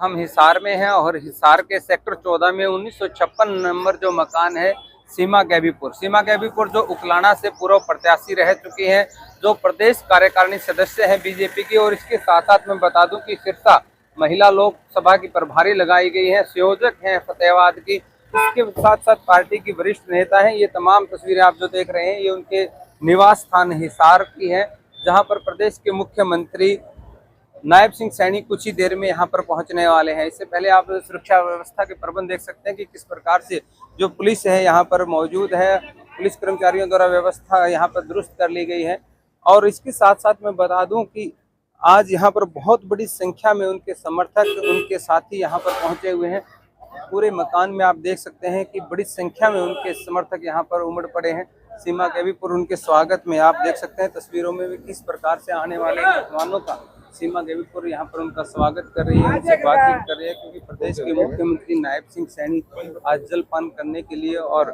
हम हिसार में हैं और हिसार के सेक्टर 14 में 1956 नंबर जो मकान है सीमा गैबीपुर जो उकलाना से पूर्व प्रत्याशी रह चुकी हैं, जो प्रदेश कार्यकारिणी सदस्य हैं बीजेपी की। और इसके साथ साथ मैं बता दूं कि सिरसा महिला लोकसभा की प्रभारी लगाई गई है, संयोजक हैं फतेहाबाद की। इसके साथ साथ पार्टी की वरिष्ठ नेता हैं। ये तमाम तस्वीरें आप जो देख रहे हैं ये उनके निवास स्थान हिसार की है, जहां पर प्रदेश के मुख्यमंत्री नायब सिंह सैनी कुछ ही देर में यहां पर पहुंचने वाले हैं। इससे पहले आप सुरक्षा व्यवस्था के प्रबंध देख सकते हैं कि किस प्रकार से जो पुलिस है यहां पर मौजूद है। पुलिस कर्मचारियों द्वारा व्यवस्था यहां पर दुरुस्त कर ली गई है। और इसके साथ साथ मैं बता दूं कि आज यहां पर बहुत बड़ी संख्या में उनके समर्थक, उनके साथी यहां पर पहुंचे हुए हैं। पूरे मकान में आप देख सकते हैं कि बड़ी संख्या में उनके समर्थक यहां पर उमड़ पड़े हैं। सीमा गैबीपुर उनके स्वागत में आप देख सकते हैं तस्वीरों में भी किस प्रकार से आने वाले मेहमानों का सीमा गैबीपुर यहाँ पर उनका स्वागत कर रही है, उनसे बातचीत कर रही है। क्योंकि प्रदेश के मुख्यमंत्री नायब सिंह सैनी आज जलपान करने के लिए और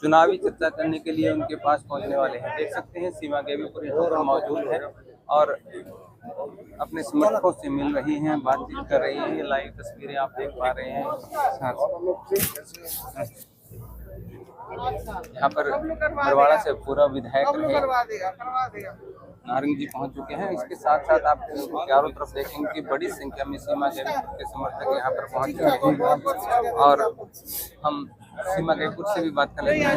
चुनावी चर्चा करने के लिए उनके पास पहुंचने वाले हैं। देख सकते हैं सीमा गैबीपुर यहाँ पर मौजूद है और अपने समर्थकों से मिल रही हैं, बातचीत कर रही हैं। ये लाइव तस्वीरें आप देख पा रहे हैं। यहाँ पर बरवाड़ा से पूरा विधायक नारंग जी पहुंच चुके हैं। इसके साथ साथ आप चारों तरफ देखेंगे कि बड़ी संख्या में सीमा गैबीपुर के समर्थक यहाँ पर पहुंच चुके हैं। और हम सीमा गैबीपुर से भी बात कर रहे हैं।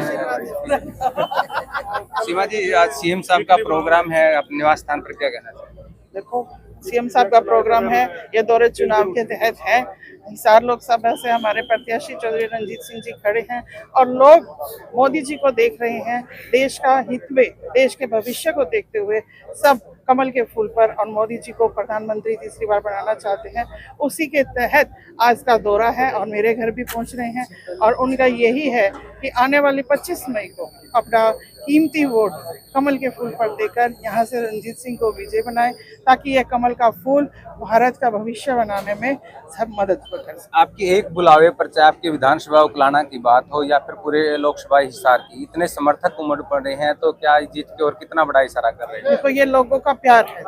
सीमा जी, आज सीएम साहब का प्रोग्राम है, अपने निवास स्थान पर क्या कहना चाहिए? देखो, सीएम साहब का प्रोग्राम है, ये दौरे चुनाव के तहत है। हिसार लोकसभा से हमारे प्रत्याशी चौधरी रणजीत सिंह जी खड़े हैं और लोग मोदी जी को देख रहे हैं। देश का हित में, देश के भविष्य को देखते हुए सब कमल के फूल पर और मोदी जी को प्रधानमंत्री तीसरी बार बनाना चाहते हैं। उसी के तहत आज का दौरा है और मेरे घर भी पहुंच रहे हैं। और उनका यही है कि आने वाली 25 मई को अपना कीमती वोट कमल के फूल पर देकर यहाँ से रणजीत सिंह को विजय बनाए, ताकि यह कमल का फूल भारत का भविष्य बनाने में सब मदद कर सके। आपकी एक बुलावे पर, चाहे आपकी विधानसभा उकलाना की बात हो या फिर पूरे लोकसभा हिसार की, इतने समर्थक उमड़ पड़े हैं, तो क्या जीत की ओर कितना बड़ा इशारा कर रहे हैं? तो ये लोगों का प्यार है।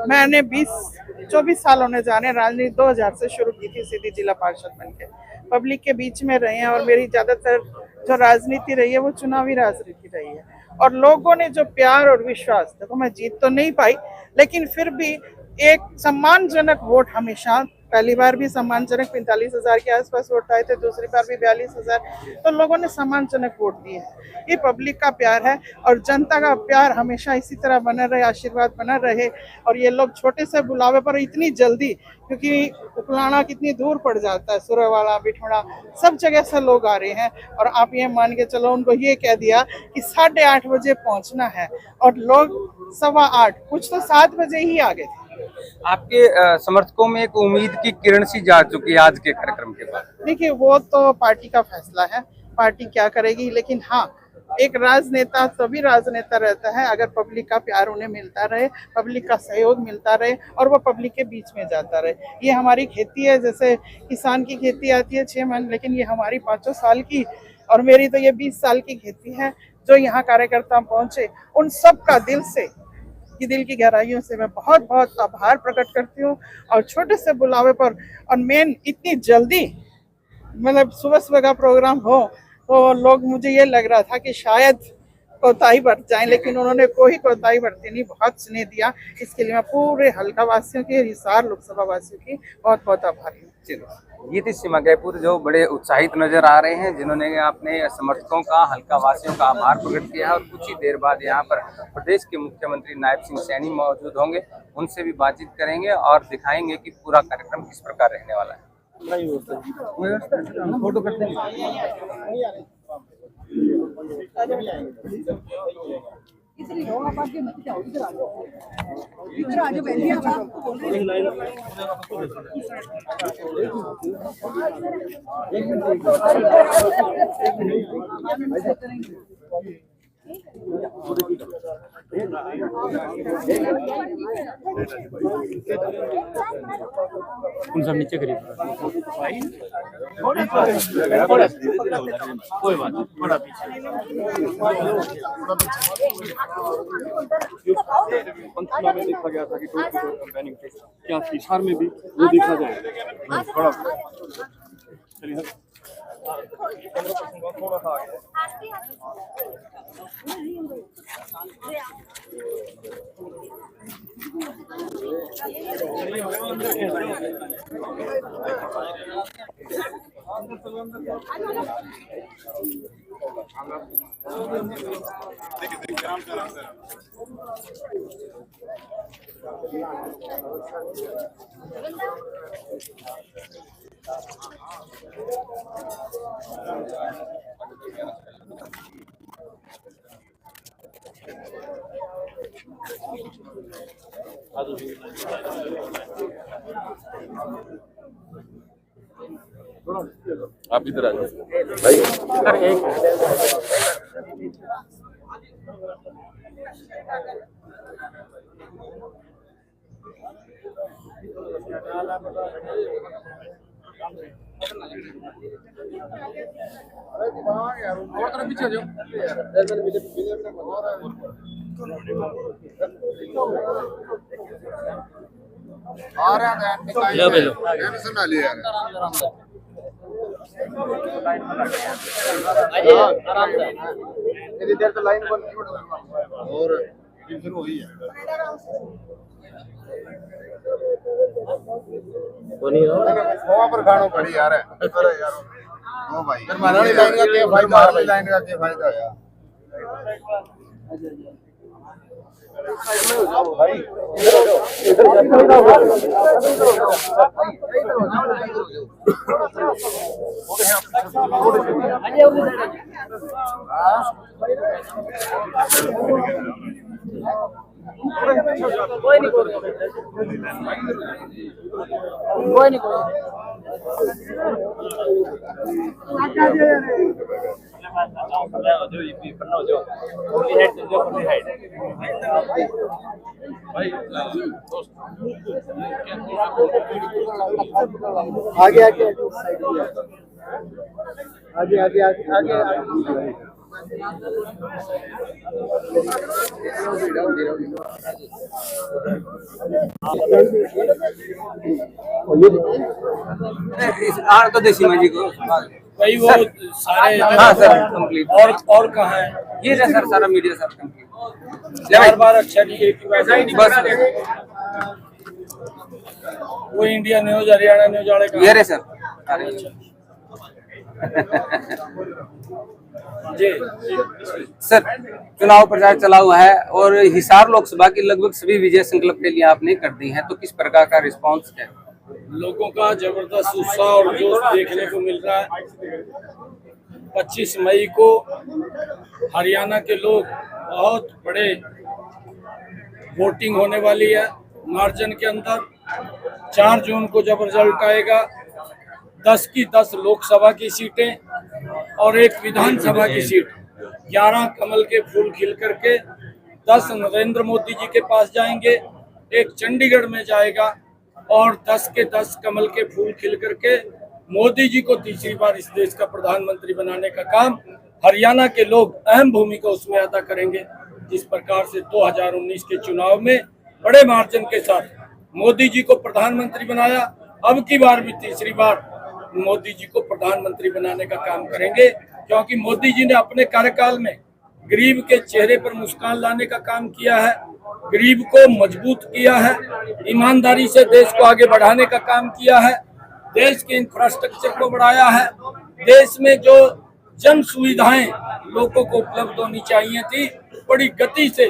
मैंने 24 साल होने जाने राजनीति 2000 से शुरू की थी, सीधी जिला पार्षद बनके पब्लिक के बीच में रहे हैं। और मेरी ज्यादातर जो राजनीति रही है वो चुनावी राजनीति रही है। और लोगों ने जो प्यार और विश्वास, देखो मैं जीत तो नहीं पाई लेकिन फिर भी एक सम्मानजनक वोट हमेशा, पहली बार भी सम्मानजनक 45,000 के आसपास वोट आए थे, दूसरी बार भी 42,000, तो लोगों ने सम्मानजनक वोट दिए। ये पब्लिक का प्यार है और जनता का प्यार हमेशा इसी तरह बना रहे, आशीर्वाद बना रहे। और ये लोग छोटे से बुलावे पर इतनी जल्दी, क्योंकि उकलाना कितनी दूर पड़ जाता है, सुरवाड़ा, बिठोड़ा, सब जगह से लोग आ रहे हैं। और आप ये मान के चलो, उनको ये कह दिया कि 8:30 बजे पहुंचना है और लोग 8:15, कुछ तो 7 बजे ही आ गए थे। आपके समर्थकों में एक उम्मीद की किरण सी जा चुकी है आज के कार्यक्रम के बाद। देखिए, वो तो पार्टी का फैसला है, पार्टी क्या करेगी। लेकिन हाँ, एक राजनेता तभी राजनेता रहता है अगर पब्लिक का प्यार उन्हें मिलता रहे, पब्लिक का सहयोग मिलता रहे और वो पब्लिक के बीच में जाता रहे। ये हमारी खेती है, जैसे किसान की खेती आती है 6 मन, लेकिन ये हमारी 5 साल की, और मेरी तो ये 20 साल की खेती है। जो यहाँ कार्यकर्ता पहुंचे उन सब का दिल की गहराइयों से मैं बहुत बहुत आभार प्रकट करती हूँ। और छोटे से बुलावे पर, और मेन इतनी जल्दी, मतलब सुबह का प्रोग्राम हो तो लोग, मुझे ये लग रहा था कि शायद कोताही बरत जाए, लेकिन उन्होंने कोई कोताही बरती नहीं, बहुत स्नेह दिया। इसके लिए मैं पूरे हल्का वासियों की, हिसार लोकसभा वासियों की बहुत बहुत आभारी हूँ। ये थी सीमा गैबीपुर जो बड़े उत्साहित नजर आ रहे हैं, जिन्होंने अपने समर्थकों का, हल्का वासियों का आभार प्रकट किया है। और कुछ ही देर बाद यहाँ पर प्रदेश के मुख्यमंत्री नायब सिंह सैनी मौजूद होंगे, उनसे भी बातचीत करेंगे और दिखाएंगे कि पूरा कार्यक्रम किस प्रकार रहने वाला है। फोटो करते हैं। इधर आ जाओ बहन जी, आप आपको बोल रहे हैं। उन सब नीचे करिए। कोई बात नहीं, थोड़ा पीछे। पंचकुला में देखा गया था कि डोर टू डोर कैंपेनिंग थे, क्या हिसार में भी वो देखा जाएगा? थोड़ा चलिए थोड़ा सा आगे। आप इधर आ जाओ भाई। और पीछे जाओ। आ रहा है लो लो टेंशन ना ले यार। आराम से मेरी देर तो लाइन बंद और टेंशन हो गई है। बनी हो वहां पर खानो पड़ी यार। अरे यार ओ भाई महारानी लाइन का क्या फायदा, महारानी लाइन का क्या फायदा है यार भाई। इधर कोई नहीं आगे आगे आगे आगे आगे आगे तो देसी मंजी को भाई वो सारे। हाँ सर कंप्लीट। और कहाँ है ये है सर सारा मीडिया सर कंप्लीट। बार बार अच्छा नहीं बस वो इंडिया न्यूज हरियाणा न्यूज वाले ये रहे सर। जी सर चुनाव प्रचार चला हुआ है और हिसार लोकसभा की लगभग सभी विजय संकल्प के लिए आपने कर दी है, तो किस प्रकार का रिस्पांस है? लोगों का जबरदस्त उत्साह और जोश देखने को मिल रहा है। 25 मई को हरियाणा के लोग बहुत बड़े वोटिंग होने वाली है मार्जिन के अंदर। 4 जून को जब रिजल्ट आएगा 10 की 10 लोकसभा की सीटें और 1 विधानसभा की सीट, 11 कमल के फूल खिल करके 10 नरेंद्र मोदी जी के पास जाएंगे, 1 चंडीगढ़ में जाएगा और 10 के 10 कमल के फूल खिल करके मोदी जी को तीसरी बार इस देश का प्रधानमंत्री बनाने का काम हरियाणा के लोग अहम भूमिका उसमें अदा करेंगे। जिस प्रकार से 2019 के चुनाव में बड़े मार्जिन के साथ मोदी जी को प्रधानमंत्री बनाया, अब की बार भी तीसरी बार मोदी जी को प्रधानमंत्री बनाने का काम करेंगे, क्योंकि मोदी जी ने अपने कार्यकाल में गरीब के चेहरे पर मुस्कान लाने का काम किया है, गरीब को मजबूत किया है, ईमानदारी से देश को आगे बढ़ाने का काम किया है, देश के इंफ्रास्ट्रक्चर को बढ़ाया है, देश में जो जन सुविधाएं लोगों को उपलब्ध होनी चाहिए थी बड़ी गति से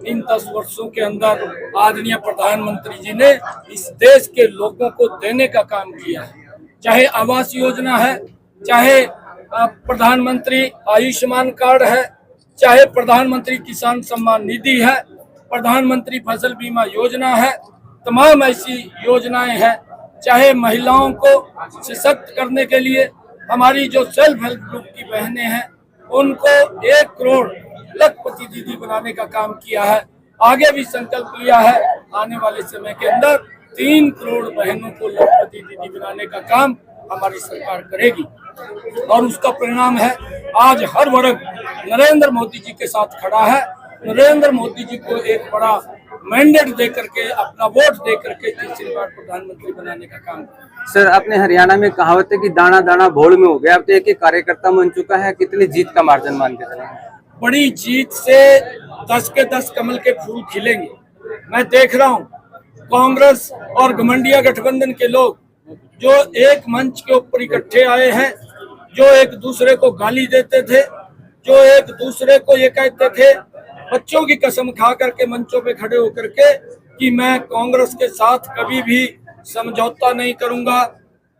इन 10 वर्षों के अंदर आदरणीय प्रधानमंत्री जी ने इस देश के लोगों को देने का काम किया है। चाहे आवास योजना है, चाहे प्रधानमंत्री आयुष्मान कार्ड है, चाहे प्रधानमंत्री किसान सम्मान निधि है, प्रधानमंत्री फसल बीमा योजना है, तमाम ऐसी योजनाएं हैं। चाहे महिलाओं को सशक्त करने के लिए हमारी जो सेल्फ हेल्प ग्रुप की बहनें हैं उनको 1 करोड़ लखपति दीदी बनाने का काम किया है। आगे भी संकल्प लिया है, आने वाले समय के अंदर 3 करोड़ बहनों को लखपति दीदी बनाने का काम हमारी सरकार करेगी। और उसका परिणाम है आज हर वर्ग नरेंद्र मोदी जी के साथ खड़ा है। नरेंद्र मोदी जी को एक बड़ा मैंडेट दे करके, अपना वोट दे करके तीसरी बार प्रधानमंत्री बनाने का काम। सर, अपने हरियाणा में कहावत है कि दाना दाना भोड़ में हो गया, अब तो एक कार्यकर्ता बन चुका है, कितनी जीत का मार्जिन मान के चलें? बड़ी जीत से 10 के 10 कमल के फूल खिलेंगे। मैं देख रहा हूँ कांग्रेस और घमंडिया गठबंधन के लोग जो एक मंच के ऊपर इकट्ठे आए हैं, जो एक दूसरे को गाली देते थे, जो एक दूसरे को ये कहते थे, बच्चों की कसम खा करके मंचों पे खड़े होकर के कि मैं कांग्रेस के साथ कभी भी समझौता नहीं करूंगा,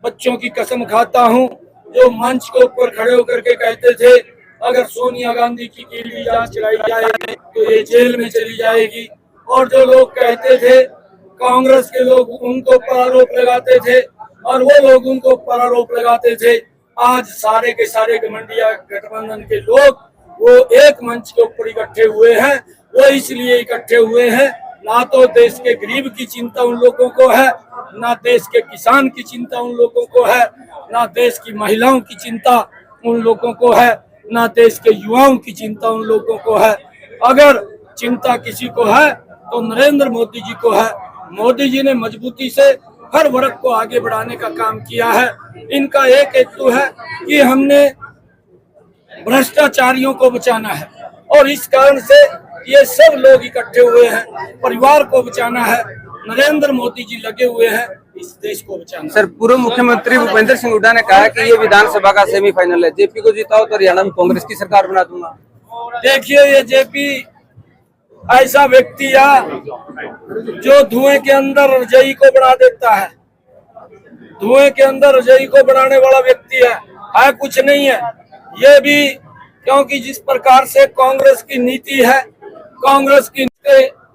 बच्चों की कसम खाता हूं। जो मंच के ऊपर खड़े होकर के कहते थे अगर सोनिया गांधी की ईडी जांच चलाई जाएगी तो ये जेल में चली जाएगी, और जो लोग कहते थे कांग्रेस के लोग उनको पर आरोप लगाते थे और वो लोग उनको पर आरोप लगाते थे, आज सारे के सारे घमंडिया गठबंधन के लोग वो एक मंच के ऊपर इकट्ठे हुए हैं। वो इसलिए इकट्ठे हुए हैं, ना तो देश के गरीब की चिंता उन लोगों को है, ना देश के किसान की चिंता उन लोगों को है, ना देश की महिलाओं की चिंता उन लोगों को है, ना देश के युवाओं की चिंता उन लोगों को है। अगर चिंता किसी को है तो नरेंद्र मोदी जी को है। मोदी जी ने मजबूती से हर वर्ग को आगे बढ़ाने का काम किया है। इनका एक हेतु है कि हमने भ्रष्टाचारियों को बचाना है, और इस कारण से ये सब लोग इकट्ठे हुए हैं। परिवार को बचाना है, नरेंद्र मोदी जी लगे हुए हैं इस देश को बचाना। सर, पूर्व मुख्यमंत्री भूपेंद्र सिंह हुड्डा ने कहा कि ये विधानसभा का सेमीफाइनल है, जेपी को जिताओ तो हरियाणा में कांग्रेस की सरकार बना दूंगा। देखिए, ये जेपी ऐसा व्यक्ति है जो धुएं के अंदर रजाई को बना देता है। धुएं के अंदर रजाई को बनाने वाला व्यक्ति है कुछ नहीं है। ये भी क्योंकि जिस प्रकार से कांग्रेस की नीति है, कांग्रेस की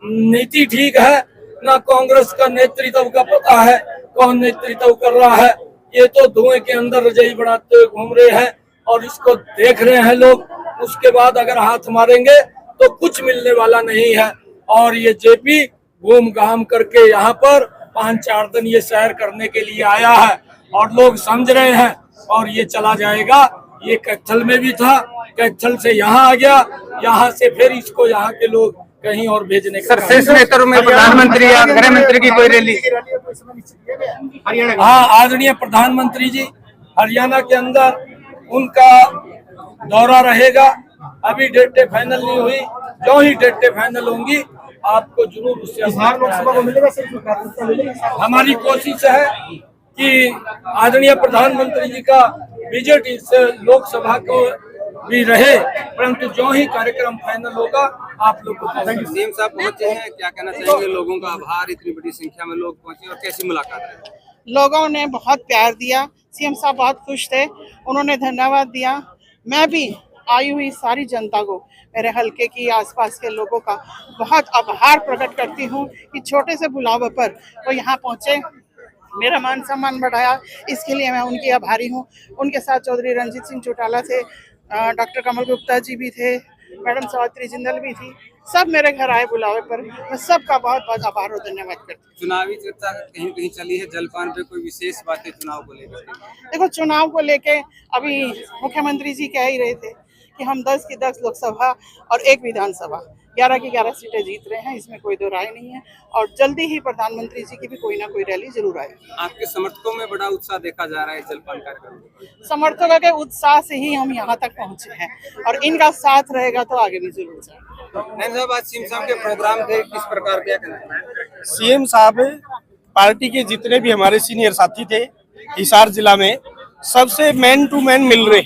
नीति ठीक है ना, कांग्रेस का नेतृत्व का पता है कौन नेतृत्व कर रहा है। ये तो धुएं के अंदर रजाई बनाते हुए घूम रहे हैं और इसको देख रहे हैं लोग। उसके बाद अगर हाथ मारेंगे तो कुछ मिलने वाला नहीं है। और ये जेपी घूम घाम करके यहाँ पर 5-4 दिन ये सैर करने के लिए आया है और लोग समझ रहे हैं, और ये चला जाएगा। ये कैथल में भी था, कैथल से यहाँ आ गया, यहाँ से फिर इसको यहाँ के लोग कहीं और भेजने का। सर, शेष नेताओं में प्रधानमंत्री या गृह मंत्री की कोई रैली? हाँ, आदरणीय प्रधानमंत्री जी हरियाणा के अंदर उनका दौरा रहेगा। अभी डेटें फाइनल नहीं हुई, जो ही डेटें फाइनल होंगी आपको जरूर उससे लोकसभा को मिलेगा। हमारी कोशिश है कि आदरणीय प्रधानमंत्री जी का विजिट इस लोकसभा को भी रहे, परंतु जो ही कार्यक्रम फाइनल होगा आप लोग को। सीएम साहब पहुंचे हैं, क्या कहना चाहेंगे? लोगों का आभार, इतनी बड़ी संख्या में लोग पहुंचे, और कैसी मुलाकात रही? लोगों ने बहुत प्यार दिया, सीएम साहब बहुत खुश थे, उन्होंने धन्यवाद दिया। मैं भी आई हुई सारी जनता को, मेरे हलके की आसपास के लोगों का बहुत आभार प्रकट करती हूँ कि छोटे से बुलावे पर वो यहाँ पहुँचे, मेरा मान सम्मान बढ़ाया, इसके लिए मैं उनकी आभारी हूँ। उनके साथ चौधरी रंजीत सिंह चौटाला थे, डॉक्टर कमल गुप्ता जी भी थे, मैडम सावित्री जिंदल भी थी, सब मेरे घर आए बुलावे पर। मैं सबका बहुत बहुत आभार और धन्यवाद करती हूँ। चुनावी चर्चा कहीं कहीं चली है, जलपान पे कोई विशेष बातें चुनाव को लेकर? देखो, चुनाव को लेके अभी मुख्यमंत्री जी कह ही रहे थे कि हम 10 की 10 लोकसभा और 1 विधानसभा 11 की 11 सीटें जीत रहे हैं, इसमें कोई दो राय नहीं है। और जल्दी ही प्रधानमंत्री जी की भी कोई ना कोई रैली जरूर आएगी। आपके समर्थकों में बड़ा उत्साह देखा जा रहा है जलपान कार्यक्रम। समर्थकों के उत्साह से ही हम यहाँ तक पहुँचे हैं, और इनका साथ रहेगा तो आगे भी जरूर जाएंगे। आज सीएम साहब के प्रोग्राम थे, किस प्रकार क्या कहना? सीएम साहब पार्टी के जितने भी हमारे सीनियर साथी थे हिसार जिला में, सबसे मैन टू मैन मिल रहे,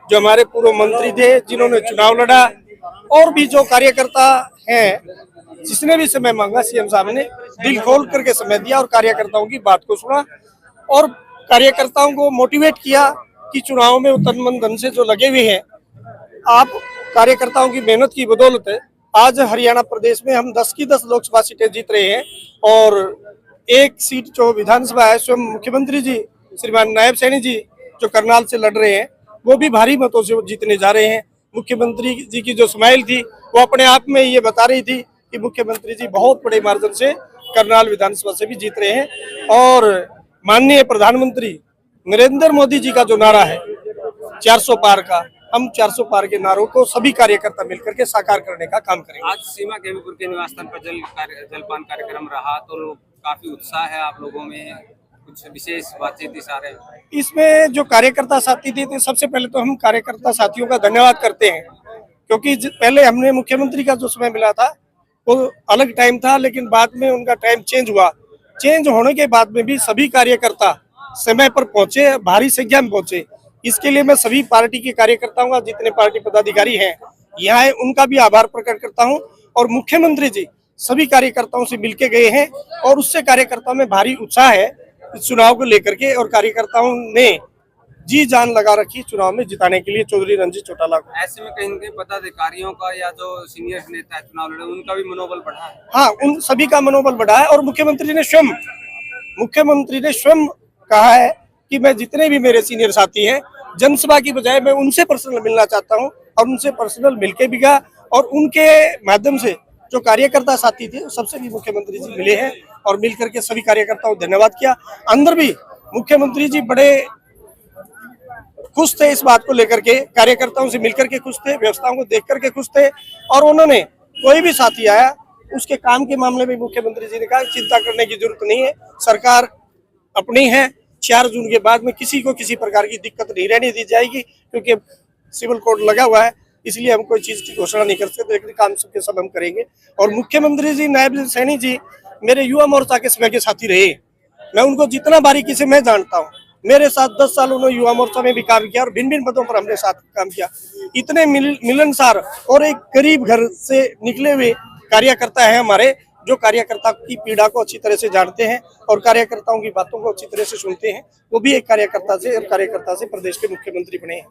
जो हमारे पूर्व मंत्री थे जिन्होंने चुनाव लड़ा, और भी जो कार्यकर्ता हैं, जिसने भी समय मांगा सीएम साहब ने दिल खोल करके समय दिया और कार्यकर्ताओं की बात को सुना और कार्यकर्ताओं को मोटिवेट किया कि चुनाव में तन मन धन से जो लगे हुए हैं, आप कार्यकर्ताओं की मेहनत की बदौलत आज हरियाणा प्रदेश में हम 10 की 10 लोकसभा सीटें जीत रहे हैं, और 1 सीट जो विधानसभा है स्वयं मुख्यमंत्री जी श्रीमान नायब सैनी जी जो करनाल से लड़ रहे हैं, वो भी भारी मतों से जीतने जा रहे हैं। मुख्यमंत्री जी की जो स्माइल थी वो अपने आप में ये बता रही थी कि मुख्यमंत्री जी बहुत बड़े मार्जिन से करनाल विधानसभा से भी जीत रहे हैं। और माननीय प्रधानमंत्री नरेंद्र मोदी जी का जो नारा है 400 पार का, हम 400 पार के नारों को सभी कार्यकर्ता मिलकर के साकार करने का काम करेंगे। आज सीमा केवीपुर के निवास स्थान पर जलपान कार्यक्रम रहा, तो काफी उत्साह है आप लोगों में, कुछ विशेष बातचीत इशारे? इसमें जो कार्यकर्ता साथी थे, तो सबसे पहले तो हम कार्यकर्ता साथियों का धन्यवाद करते हैं, क्योंकि पहले हमने मुख्यमंत्री का जो समय मिला था वो अलग टाइम था, लेकिन बाद में उनका टाइम चेंज हुआ। चेंज होने के बाद में भी सभी कार्यकर्ता समय पर पहुंचे, भारी संख्या में पहुंचे। इसके लिए मैं सभी पार्टी के कार्यकर्ताओं का, जितने पार्टी पदाधिकारी हैं यहाँ है, उनका भी आभार प्रकट करता हूं। और मुख्यमंत्री जी सभी कार्यकर्ताओं से मिलके गए हैं और उससे कार्यकर्ताओं में भारी उत्साह है इस चुनाव को लेकर के, और कार्यकर्ताओं ने जी जान लगा रखी चुनाव में जिताने के लिए चौधरी रणजीत चौटाला को। ऐसे में कहीं न कहीं पदाधिकारियों का या जो सीनियर नेता है चुनाव लड़े, उनका भी मनोबल बढ़ा है? हाँ, उन सभी का मनोबल बढ़ा है। और मुख्यमंत्री ने स्वयं कहा है कि मैं जितने भी मेरे सीनियर साथी हैं, जनसभा की बजाय मैं उनसे पर्सनल मिलना चाहता हूं, और उनसे पर्सनल मिलके भी गया। और उनके माध्यम से जो कार्यकर्ता साथी थे सबसे भी मुख्यमंत्री जी मिले हैं और मिलकर के सभी कार्यकर्ताओं को धन्यवाद किया। अंदर भी मुख्यमंत्री जी बड़े खुश थे इस बात को लेकर के, कार्यकर्ताओं से मिलकर के खुश थे, व्यवस्थाओं को देख करके खुश थे। और उन्होंने कोई भी साथी आया उसके काम के मामले में मुख्यमंत्री जी ने कहा चिंता करने की जरूरत नहीं है, सरकार अपनी है। 4 जून के बाद में किसी को किसी प्रकार की दिक्कत नहीं रहने दी जाएगी, क्योंकि सिविल कोड लगा हुआ है, इसलिए हम कोई चीज की घोषणा नहीं कर सकते, लेकिन काम सबके सब हम करेंगे। और मुख्यमंत्री जी, नायब सैनी जी मेरे युवा मोर्चा के समय के साथी रहे, मैं उनको जितना बारीकी से मैं जानता हूँ। मेरे साथ 10 साल उन्होंने युवा मोर्चा में भी काम किया और भिन्न भिन्न पदों पर हमने साथ काम किया। इतने मिलनसार और एक गरीब घर से निकले हुए कार्यकर्ता है हमारे, जो कार्यकर्ता की पीड़ा को अच्छी तरह से जानते हैं और कार्यकर्ताओं की बातों को अच्छी तरह से सुनते हैं। वो भी एक कार्यकर्ता से प्रदेश के मुख्यमंत्री बने हैं।